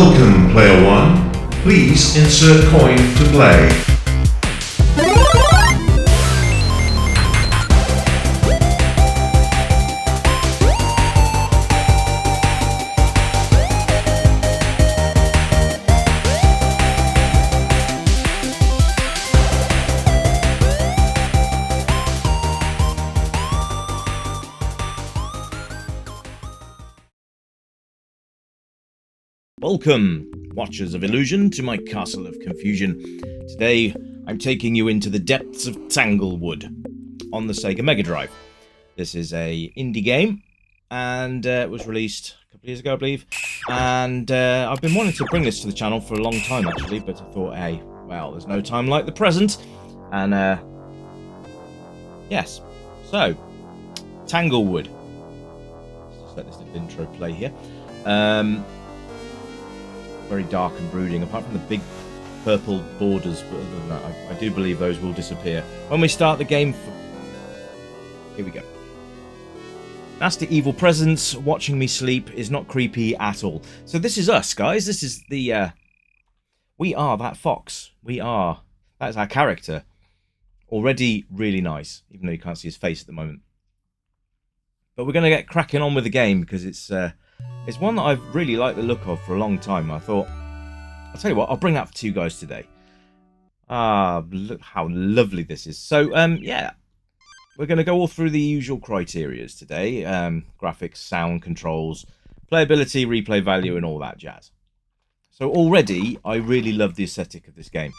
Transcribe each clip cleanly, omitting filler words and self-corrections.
Welcome, Player 1. Please insert coin to play. Welcome, Watchers of Illusion, to my Castle of Confusion. Today, I'm taking you into the depths of Tanglewood on the Sega Mega Drive. This is a indie game, and it was released a couple of years ago, I believe. And I've been wanting to bring this to the channel for a long time, actually, but I thought, hey, well, there's no time like the present. And, yes. So, Tanglewood. Let's just let this little intro play here. Very dark and brooding, apart from the big purple borders, but other than that, I do believe those will disappear when we start the game. Here we go. Nasty evil presence watching me sleep is not creepy at all. So this is us, guys. This is the we are that fox. That's our character. Already really nice, even though you can't see his face at the moment. But we're going to get cracking on with the game because it's one that I've really liked the look of for a long time. I thought, I'll tell you what, I'll bring that to you guys today. Look how lovely this is. So, yeah, we're going to go all through the usual criterias today. Graphics, sound, controls, playability, replay value, and all that jazz. So already, I really love the aesthetic of this game.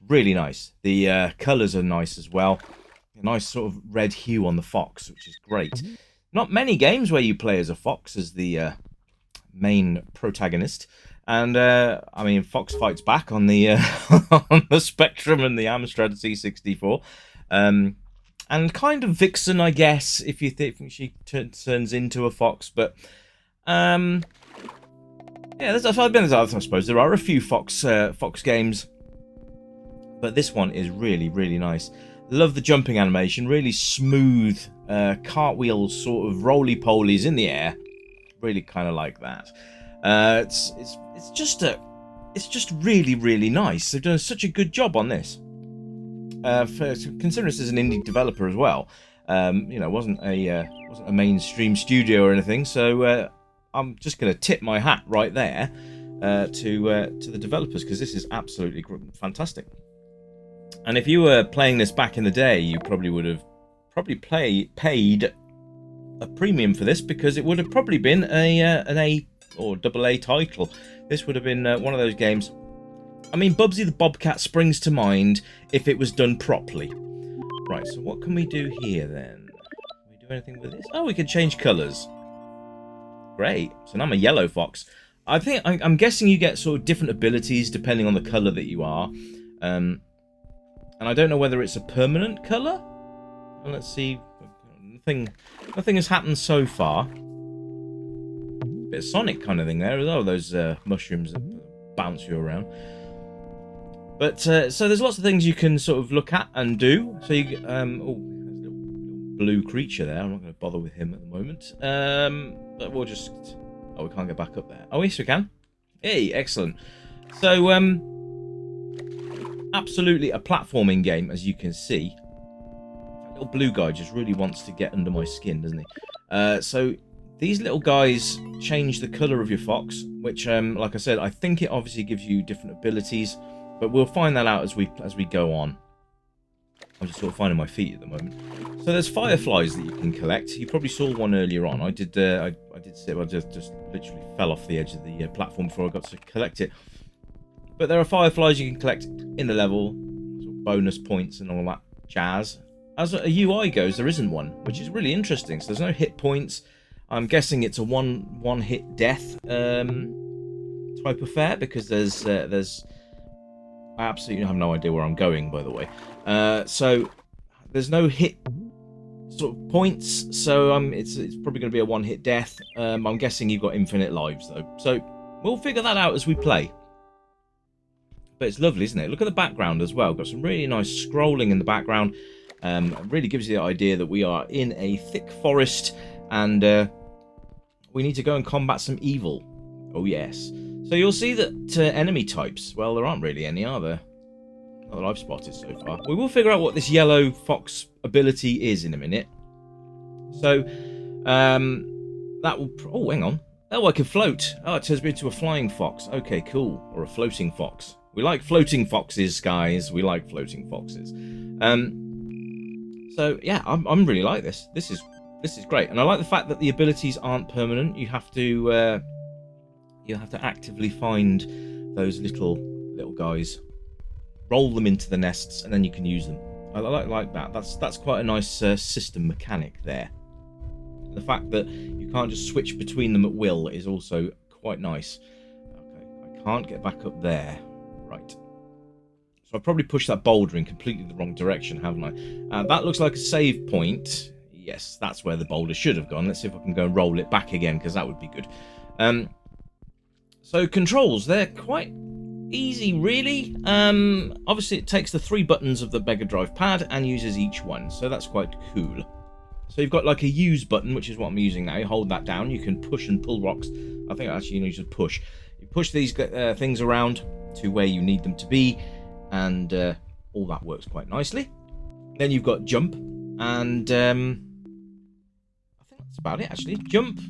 Really nice. The colours are nice as well. A nice sort of red hue on the fox, which is great. Not many games where you play as a fox as the main protagonist, and I mean, Fox fights back on the on the Spectrum and the Amstrad C64, and kind of Vixen, I guess, if you think she turns into a fox. But yeah, I suppose there are a few Fox games, but this one is really, really nice. Love the jumping animation, really smooth cartwheels, sort of roly-polies in the air. Really kind of like that. It's just really, really nice. They've done such a good job on this. Considering this is an indie developer as well, you know, wasn't a mainstream studio or anything. So I'm just going to tip my hat right there to the developers, because this is absolutely fantastic. And if you were playing this back in the day, you probably would have paid a premium for this, because it would have probably been an A or AA title. This would have been one of those games. I mean, Bubsy the Bobcat springs to mind if it was done properly. Right, so what can we do here then? Can we do anything with this? Oh, we can change colours. Great. So now I'm a yellow fox. I'm guessing you get sort of different abilities depending on the colour that you are. And I don't know whether it's a permanent colour. Well, let's see. Nothing has happened so far. Bit of Sonic kind of thing there. Oh, those mushrooms that bounce you around. But so there's lots of things you can sort of look at and do. So you there's a little blue creature there. I'm not going to bother with him at the moment. But we'll just. Oh, we can't get back up there. Oh, yes, we can. Hey, excellent. So absolutely a platforming game, as you can see. Little blue guy just really wants to get under my skin, doesn't he? So these little guys change the colour of your fox, which, like I said, I think it obviously gives you different abilities, but we'll find that out as we go on. I'm just sort of finding my feet at the moment. So there's fireflies that you can collect. You probably saw one earlier on. I did see it. I just literally fell off the edge of the platform before I got to collect it. But there are fireflies you can collect in the level, sort of bonus points and all that jazz. As a UI goes, there isn't one, which is really interesting. So there's no hit points. I'm guessing it's a one hit death type affair, because there's I absolutely have no idea where I'm going, by the way. So there's no hit sort of points. So it's probably going to be a one hit death. I'm guessing you've got infinite lives though. So we'll figure that out as we play. But it's lovely, isn't it? Look at the background as well. Got some really nice scrolling in the background. It really gives you the idea that we are in a thick forest, and we need to go and combat some evil. Oh yes. So you'll see that enemy types, well, there aren't really any, are there? Not that I've spotted so far. We will figure out what this yellow fox ability is in a minute. So, that will... Oh, hang on. Oh, I can float. Oh, it turns me into a flying fox. Okay, cool. Or a floating fox. We like floating foxes, guys. We like floating foxes. So, yeah, I'm really like this. This is great. And I like the fact that the abilities aren't permanent. You have to actively find those little guys, roll them into the nests, and then you can use them. I like that. That's quite a nice system mechanic there. The fact that you can't just switch between them at will is also quite nice. Okay, I can't get back up there. Right. So I've probably pushed that boulder in completely the wrong direction, haven't I? That looks like a save point. Yes, that's where the boulder should have gone. Let's see if I can go and roll it back again, because that would be good. So controls, they're quite easy, really. Obviously, it takes the 3 buttons of the Mega Drive pad and uses each one, so that's quite cool. So you've got like a use button, which is what I'm using now. You hold that down, you can push and pull rocks. I think actually you need to push. You push these things around to where you need them to be, and all that works quite nicely. Then you've got jump, and I think that's about it actually. Jump.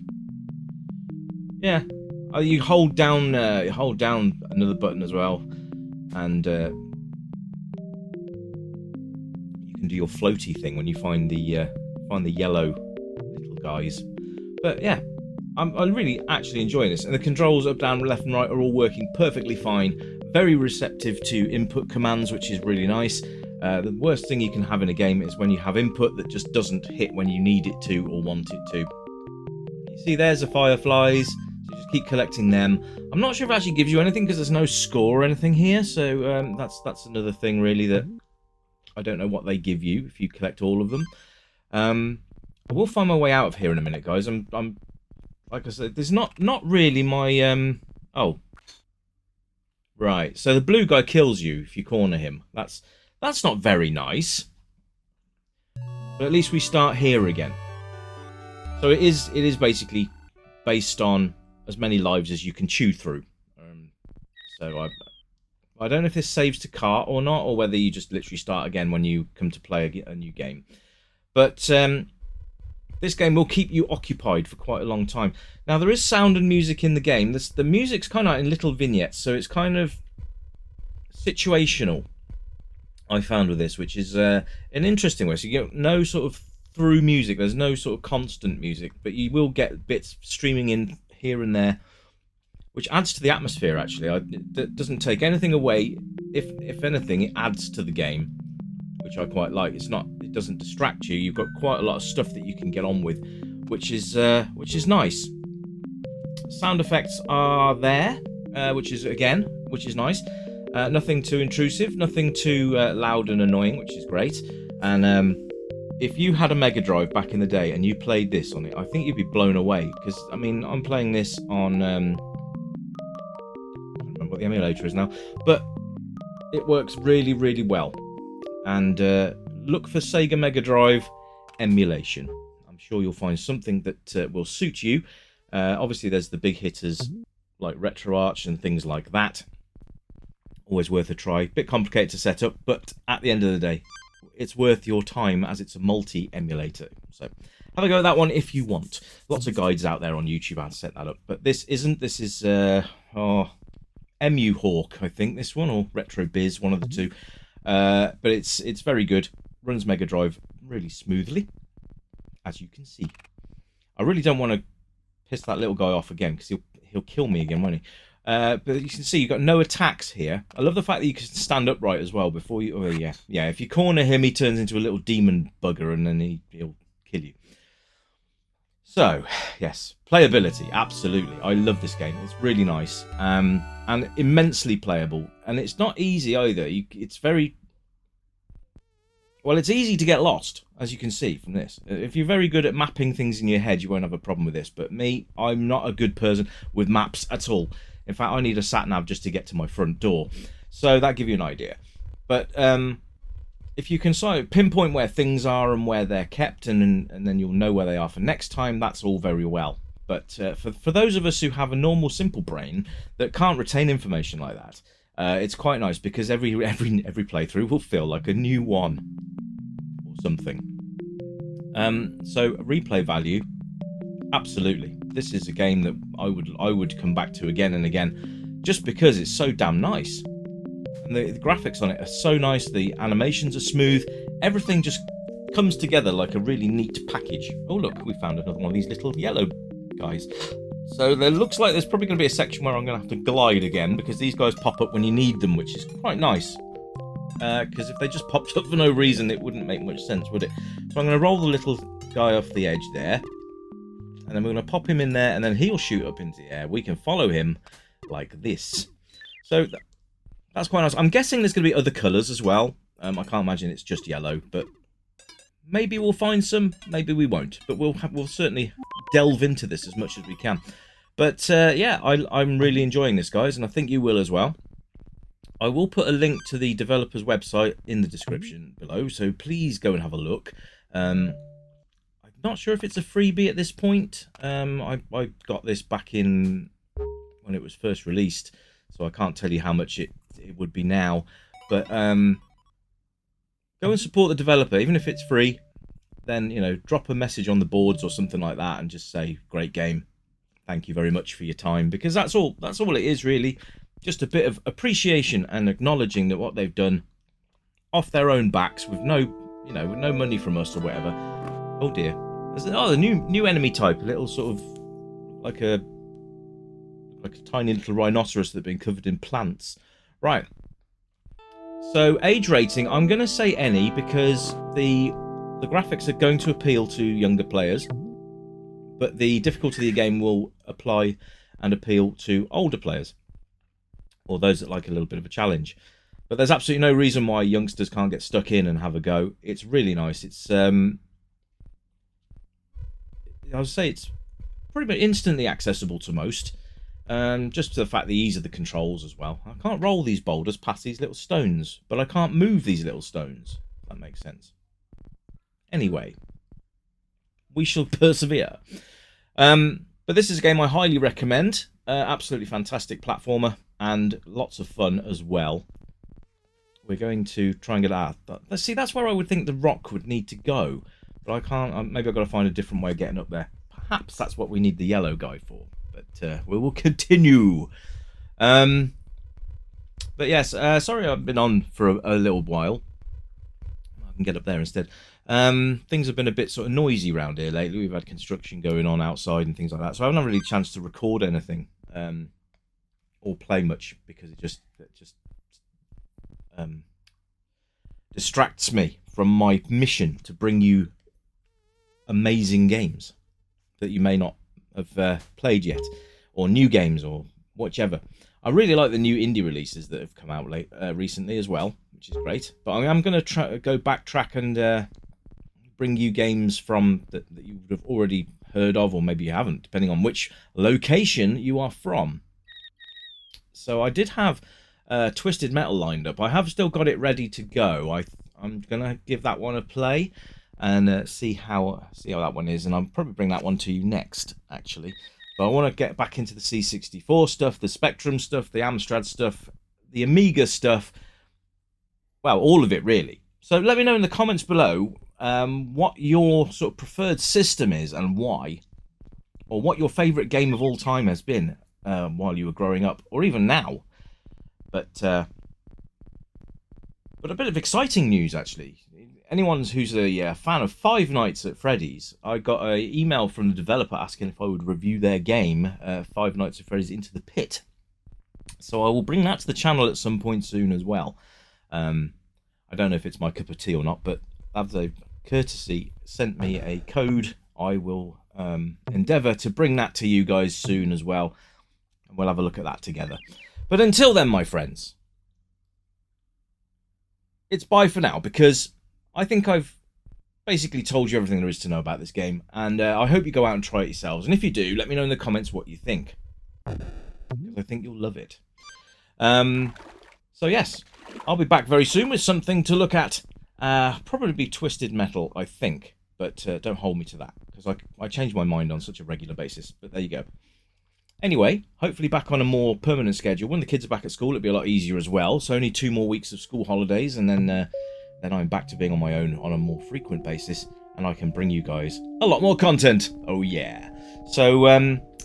Yeah. You hold down another button as well, and you can do your floaty thing when you find the yellow little guys. But yeah, I'm really actually enjoying this, and the controls up, down, left, and right are all working perfectly fine. Very receptive to input commands, which is really nice. The worst thing you can have in a game is when you have input that just doesn't hit when you need it to or want it to. You see, there's the fireflies. Just keep collecting them. I'm not sure if it actually gives you anything because there's no score or anything here, so that's another thing really that I don't know what they give you if you collect all of them. I will find my way out of here in a minute, guys. I'm like I said, there's not really my oh, right. So the blue guy kills you if you corner him. That's not very nice. But at least we start here again. So it is basically based on as many lives as you can chew through. So I don't know if this saves to cart or not, or whether you just literally start again when you come to play a new game. But this game will keep you occupied for quite a long time. Now, there is sound and music in the game. The music's kind of in little vignettes, so it's kind of situational, I found with this, which is an interesting way. So you get no sort of through music. There's no sort of constant music, but you will get bits streaming in here and there, which adds to the atmosphere, actually. It doesn't take anything away. If anything, it adds to the game, which I quite like. It doesn't distract you. You've got quite a lot of stuff that you can get on with, which is nice. Sound effects are there, which is nice. Nothing too intrusive, nothing too loud and annoying, which is great. And if you had a Mega Drive back in the day and you played this on it, I think you'd be blown away. Because, I mean, I'm playing this on... I don't remember what the emulator is now. But it works really, really well. And look for Sega Mega Drive emulation. I'm sure you'll find something that will suit you. Obviously, there's the big hitters like RetroArch and things like that. Always worth a try. Bit complicated to set up, but at the end of the day, it's worth your time as it's a multi-emulator. So have a go at that one if you want. Lots of guides out there on YouTube how to set that up. But this isn't. This is Emu Hawk, I think, this one, or Retro Biz, one of the two. But it's very good. Runs Mega Drive really smoothly, as you can see. I really don't want to piss that little guy off again, because he'll kill me again, won't he? But you can see you've got no attacks here. I love the fact that you can stand upright as well before you... Oh, yeah. If you corner him, he turns into a little demon bugger, and then he'll kill you. So, yes, playability, absolutely. I love this game. It's really nice, and immensely playable. And it's not easy either. It's very... Well, it's easy to get lost, as you can see from this. If you're very good at mapping things in your head, you won't have a problem with this. But me, I'm not a good person with maps at all. In fact, I need a sat-nav just to get to my front door. So that gives you an idea. But if you can sort of pinpoint where things are and where they're kept, and then you'll know where they are for next time, that's all very well. But for those of us who have a normal, simple brain that can't retain information like that, it's quite nice because every playthrough will feel like a new one or something. So replay value, absolutely. This is a game that I would come back to again and again, just because it's so damn nice. And the graphics on it are so nice. The animations are smooth. Everything just comes together like a really neat package. Oh look, we found another one of these little yellow guys. So there looks like there's probably going to be a section where I'm going to have to glide again, because these guys pop up when you need them, which is quite nice. Because if they just popped up for no reason, it wouldn't make much sense, would it? So I'm going to roll the little guy off the edge there, and then we're going to pop him in there, and then he'll shoot up into the air. We can follow him like this. So that's quite nice. I'm guessing there's going to be other colours as well. I can't imagine it's just yellow, but maybe we'll find some, maybe we won't. But we'll certainly delve into this as much as we can. But yeah, I'm really enjoying this, guys, and I think you will as well. I will put a link to the developer's website in the description below, so please go and have a look. I'm not sure if it's a freebie at this point. I got this back in when it was first released, so I can't tell you how much it would be now. But go and support the developer, even if it's free. Then, you know, drop a message on the boards or something like that, and just say, "Great game. Thank you very much for your time," because that's all it is, really. Just a bit of appreciation and acknowledging that what they've done off their own backs, with no money from us or whatever. Oh dear. There's the new enemy type, a little sort of like a tiny little rhinoceros that's been covered in plants. Right. So age rating, I'm going to say any, because the graphics are going to appeal to younger players, but the difficulty of the game will apply and appeal to older players, or those that like a little bit of a challenge. But there's absolutely no reason why youngsters can't get stuck in and have a go. It's really nice. It's I would say it's pretty much instantly accessible to most. Just to the fact the ease of the controls as well. I can't roll these boulders past these little stones, but I can't move these little stones. If that makes sense. Anyway, we shall persevere. But this is a game I highly recommend. Absolutely fantastic platformer and lots of fun as well. We're going to try and get out. Let's see, that's where I would think the rock would need to go, but I can't. Maybe I've got to find a different way of getting up there. Perhaps that's what we need the yellow guy for. But we will continue. But yes, sorry I've been on for a little while. I can get up there instead. Things have been a bit sort of noisy around here lately. We've had construction going on outside and things like that, so I haven't really had a chance to record anything or play much, because it just distracts me from my mission to bring you amazing games that you may not have played yet, or new games, or whichever. I really like the new indie releases that have come out recently as well, which is great. But I'm going to go backtrack and bring you games from that you would have already heard of, or maybe you haven't, depending on which location you are from. So I did have Twisted Metal lined up. I have still got it ready to go. I'm going to give that one a play and see how that one is, and I'll probably bring that one to you next, actually. But I want to get back into the C64 stuff, the Spectrum stuff, the Amstrad stuff, the Amiga stuff. Well, all of it, really. So let me know in the comments below what your sort of preferred system is and why, or what your favourite game of all time has been while you were growing up, or even now. But a bit of exciting news, actually. Anyone who's a fan of Five Nights at Freddy's, I got an email from the developer asking if I would review their game, Five Nights at Freddy's Into the Pit. So I will bring that to the channel at some point soon as well. I don't know if it's my cup of tea or not, but as a courtesy sent me a code. I will endeavour to bring that to you guys soon as well, and we'll have a look at that together. But until then, my friends, it's bye for now, because I think I've basically told you everything there is to know about this game, and I hope you go out and try it yourselves. And if you do, let me know in the comments what you think, because I think you'll love it. So yes, I'll be back very soon with something to look at. Probably be Twisted Metal, I think. But don't hold me to that, because I change my mind on such a regular basis. But there you go. Anyway, hopefully back on a more permanent schedule. When the kids are back at school, it'll be a lot easier as well. So only 2 more weeks of school holidays, and then I'm back to being on my own on a more frequent basis, and I can bring you guys a lot more content. Oh yeah. So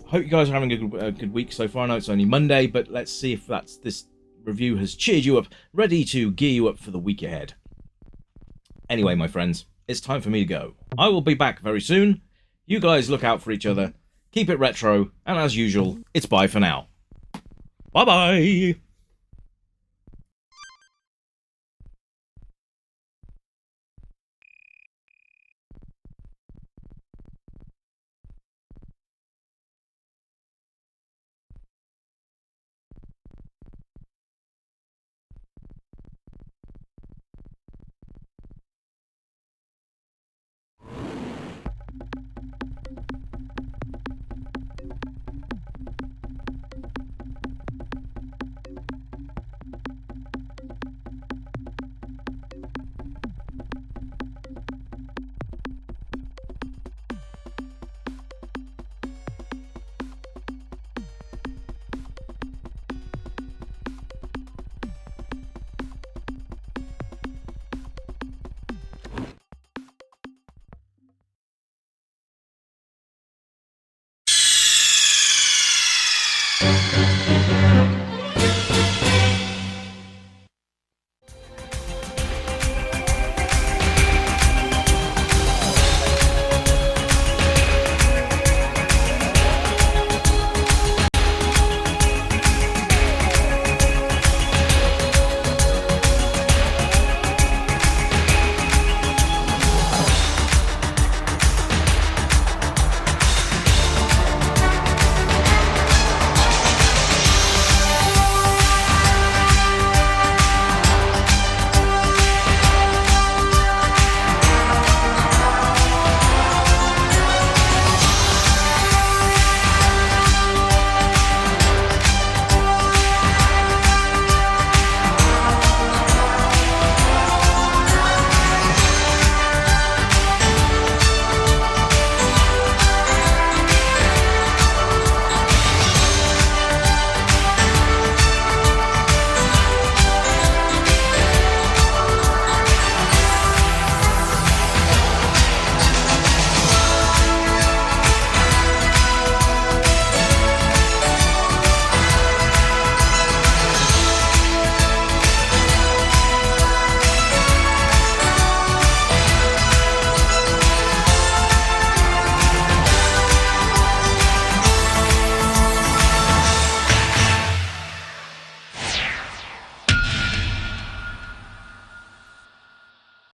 hope you guys are having a good week so far. I know it's only Monday, but let's see if this review has cheered you up, ready to gear you up for the week ahead. Anyway, my friends, it's time for me to go. I will be back very soon. You guys look out for each other. Keep it retro, and as usual, it's bye for now. Bye-bye!